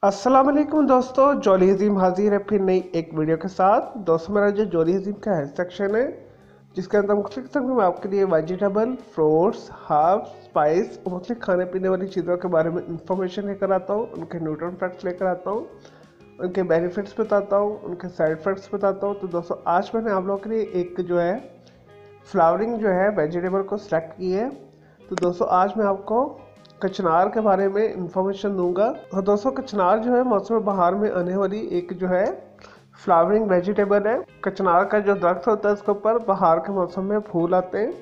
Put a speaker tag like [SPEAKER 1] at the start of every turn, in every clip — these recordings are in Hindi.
[SPEAKER 1] अस्सलाम वालेकुम दोस्तों, जॉली हज़ीम हाजिर है फिर नई एक वीडियो के साथ। दोस्तों, मेरा जो जॉली हज़ीम का हेल्थ सेक्शन है जिसके अंदर मुख्तलिफ किस्म में आपके लिए वेजिटेबल, फ्रूट्स, हर्ब्स, स्पाइस और मुख्तलिफ खाने पीने वाली चीज़ों के बारे में इंफॉर्मेशन लेकर आता हूँ, उनके न्यूट्रिएंट फैक्ट्स लेकर आता हूँ, उनके बेनिफिट्स बताता हूँ, उनके साइड इफेक्ट्स बताता हूँ। तो दोस्तों, आज मैंने आप लोगों के लिए एक जो है फ्लावरिंग जो है वेजिटेबल को सिलेक्ट की है। तो दोस्तों, आज मैं आपको कचनार के बारे में इंफॉर्मेशन दूंगा। और दोस्तों, कचनार जो है मौसम बहार में आने वाली एक जो है फ्लावरिंग वेजिटेबल है। कचनार का जो दरख्त होता है उसके ऊपर बहार के मौसम में फूल आते हैं।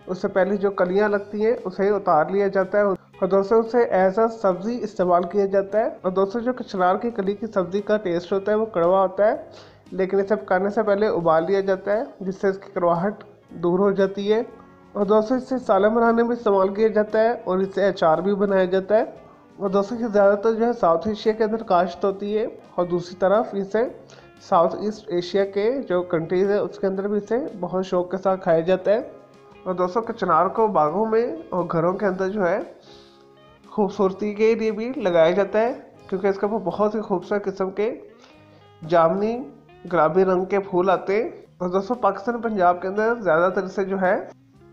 [SPEAKER 1] उससे पहले जो कलियां लगती हैं उसे उतार लिया जाता है और दोस्तों उसे एज अ सब्जी इस्तेमाल किया जाता है। और दोस्तों, जो कचनार की कली की सब्जी का टेस्ट होता है वो कड़वा होता है, लेकिन इसे पकाने से पहले उबाल लिया जाता है जिससे इसकी कड़वाहट दूर हो जाती है। और दोस्तों, इसे सालन बनाने में इस्तेमाल किया जाता है और इससे अचार भी बनाया जाता है। और दोस्तों, ये ज़्यादातर जो है साउथ एशिया के अंदर काश्त होती है और दूसरी तरफ इसे साउथ ईस्ट एशिया के जो कंट्रीज़ है उसके अंदर भी इसे बहुत शौक के साथ खाया जाता है। और दोस्तों, कचनार को बागों में और घरों के अंदर जो है खूबसूरती के लिए भी लगाया जाता है, क्योंकि इसके ऊपर बहुत ही खूबसूरत किस्म के जामनी गुलाबी रंग के फूल आते हैं। और दोस्तों, पाकिस्तान पंजाब के अंदर ज़्यादातर इसे जो है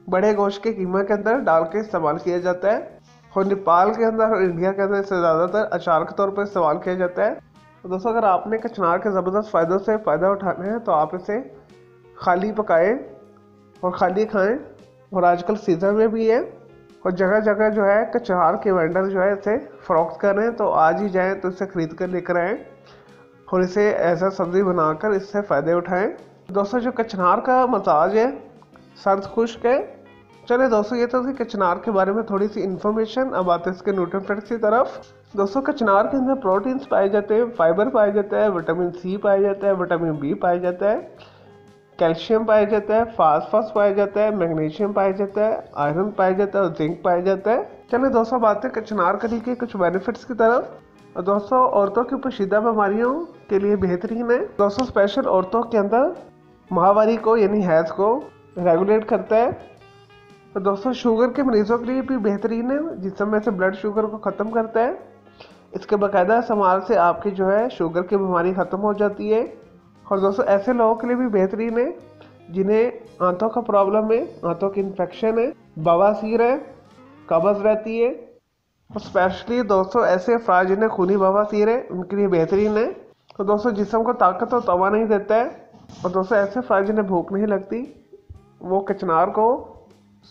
[SPEAKER 1] बड़े गोश्त के कीमा के अंदर डाल के इस्तेमाल किया जाता है। और नेपाल के अंदर और इंडिया के अंदर इसे ज़्यादातर अचार के तौर पर इस्तेमाल किया जाता है। तो दोस्तों, अगर आपने कचनार के ज़बरदस्त फ़ायदों से फ़ायदा उठाना है तो आप इसे खाली पकाएं और खाली खाएं। और आजकल सीज़न में भी है और जगह जगह जो है कचनार के वेंडर जो है इसे फ़रोख्त कर रहे हैं। तो आज ही जाएँ तो इसे ख़रीद कर लेकर आएँ और इसे ऐसा सब्ज़ी बनाकर इससे फ़ायदे उठाएं। दोस्तों, जो कचनार का मजाज है सर्द खुश्क है। चलिए दोस्तों, ये तो थी कचनार के बारे में थोड़ी सी इन्फॉर्मेशन। अब आते हैं इसके न्यूट्रिएंट्स की तरफ। दोस्तों, कचनार के अंदर प्रोटीन्स पाए जाते हैं, फाइबर पाया जाता है, विटामिन सी पाया जाता है, विटामिन बी पाया जाता है, कैल्शियम पाया जाता है, फास्फोरस पाया जाता है, मैग्नीशियम पाया जाता है, आयरन पाया जाता है और जिंक पाया जाता है। चलिए दोस्तों, बात है कचनार कली के कुछ बेनिफिट्स की तरफ। और दोस्तों, औरतों की पोशीदा बीमारियों के लिए बेहतरीन है। दोस्तों, स्पेशल औरतों के अंदर माहवारी को यानी हैज़ को रेगुलेट करता है। तो दोस्तों, शुगर के मरीजों के लिए भी बेहतरीन है, जिसमें से ब्लड शुगर को ख़त्म करता है। इसके बाकायदा इस्तेमाल से आपकी जो है शुगर की बीमारी ख़त्म हो जाती है। और दोस्तों, ऐसे लोगों के लिए भी बेहतरीन है जिन्हें आंतों का प्रॉब्लम है, आंतों की इन्फेक्शन है, बवासीर है, कब्ज़ रहती है। और स्पेशली दोस्तों, ऐसे अफराद जिन्हें खूनी बवासीर है उनके लिए बेहतरीन है। तो दोस्तों, जिस्म को ताकत और तवा नहीं देता है। और दोस्तों, ऐसे अफराद जिन्हें भूख नहीं लगती वो कचनार को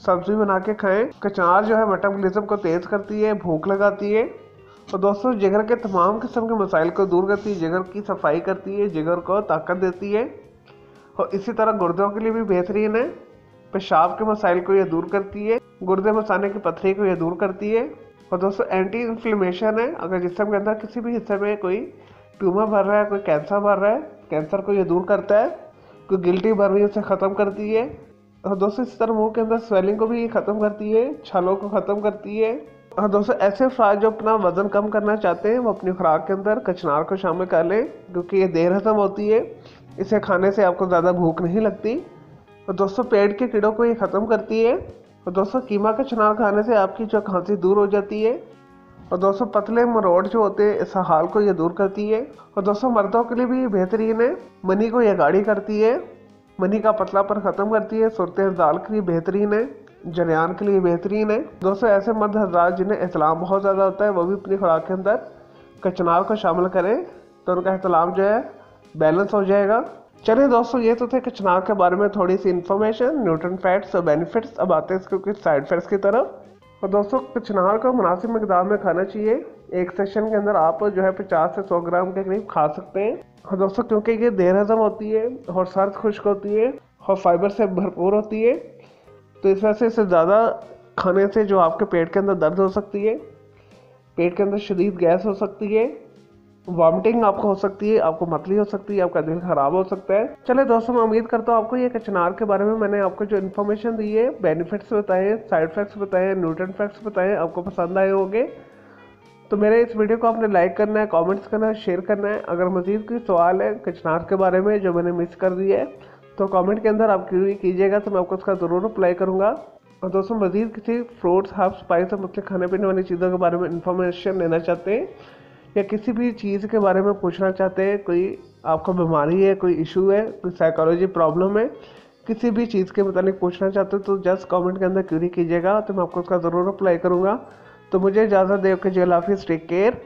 [SPEAKER 1] सब्जी बना के खाएं। कचनार जो है मेटाबॉलिज्म को तेज़ करती है, भूख लगाती है। और दोस्तों, जिगर के तमाम किस्म के मसाइल को दूर करती है, जिगर की सफाई करती है, जिगर को ताकत देती है। और इसी तरह गुर्दों के लिए भी बेहतरीन है। पेशाब के मसाइल को यह दूर करती है, गुर्दे मसाने की पथरी को यह दूर करती है। और दोस्तों, एंटी इन्फ्लेमेशन है। अगर जिस्म के अंदर किसी भी हिस्से में कोई ट्यूमर भर रहा है, कोई कैंसर भर रहा है, कैंसर को यह दूर करता है। कोई गिल्टी भर रही है उसे ख़त्म करती है। और दोस्तों, इस तरह मुंह के अंदर स्वेलिंग को भी ख़त्म करती है, छालों को ख़त्म करती है। और दोस्तों, ऐसे अफराद जो अपना वज़न कम करना चाहते हैं वो अपनी खुराक के अंदर कचनार को शामिल कर लें, क्योंकि ये देर हजम होती है, इसे खाने से आपको ज़्यादा भूख नहीं लगती। और दोस्तों, पेट के कीड़ों को ये ख़त्म करती है। और दोस्तों, कीमा कचनार खाने से आपकी जो खांसी दूर हो जाती है। और दोस्तों, पतले मरोड़ जो होते हैं इस हाल को ये दूर करती है। और दोस्तों, मर्दों के लिए भी बेहतरीन है, मनी को यह गाढ़ी करती है, मनी का पतलापन ख़त्म करती है, सूरत हज़ाल के लिए बेहतरीन है, जरियान के लिए बेहतरीन है। दोस्तों, ऐसे मर्द हजरात जिन्हें एहतलाम बहुत ज़्यादा होता है वो भी अपनी खुराक के अंदर कचनार को शामिल करें तो उनका एहतलाम जो है बैलेंस हो जाएगा। चलिए दोस्तों, ये तो थे कचनार के बारे में थोड़ी सी इन्फॉर्मेशन, न्यूट्रिएंट फैक्ट्स और बेनिफिट्स। अब आते हैं इसके कुछ साइड इफेक्ट्स की तरफ। और दोस्तों, कचनार को मुनासिब मिकदार में खाना चाहिए। एक सेशन के अंदर आप जो है 50 से 100 ग्राम के करीब खा सकते हैं। और दोस्तों, क्योंकि ये देर हजम होती है और सर्द खुश्क होती है और फाइबर से भरपूर होती है, तो इस वजह से इसे ज़्यादा खाने से जो आपके पेट के अंदर दर्द हो सकती है, पेट के अंदर शदीद गैस हो सकती है, वॉमिटिंग आपको हो सकती है, आपको मतली हो सकती है, आपका दिल ख़राब हो सकता है। चले दोस्तों, मैं उम्मीद करता हूँ आपको ये कचनार के बारे में मैंने आपको जो इन्फॉर्मेशन दी है, बेनिफिट्स बताए, साइड इफेक्ट्स बताए, न्यूट्रिएंट फैक्ट्स बताए, आपको पसंद आए होंगे। तो मेरे इस वीडियो को आपने लाइक करना है, कमेंट्स करना है, शेयर करना है। अगर मज़ीद कोई सवाल है कचनार के बारे में जो मैंने मिस कर दिया है तो कमेंट के अंदर आप कीजिएगा, तो मैं आपको उसका ज़रूर रिप्लाई करूँगा। और दोस्तों, मज़ीद किसी फ्रूट्स, हर्ब्स, स्पाइस और मुख्तलिफ खाने पीने वाली चीज़ों के बारे में इंफॉर्मेशन लेना चाहते हैं या किसी भी चीज़ के बारे में पूछना चाहते हैं, कोई आपका बीमारी है, कोई इशू है, कोई साइकोलॉजी प्रॉब्लम है, किसी भी चीज़ के मुताबिक पूछना चाहते हो तो जस्ट कमेंट के अंदर क्वेरी कीजिएगा, तो मैं आपको उसका ज़रूर रिप्लाई करूँगा। तो मुझे इजाज़त दे के, हाफिज़, टेक केयर।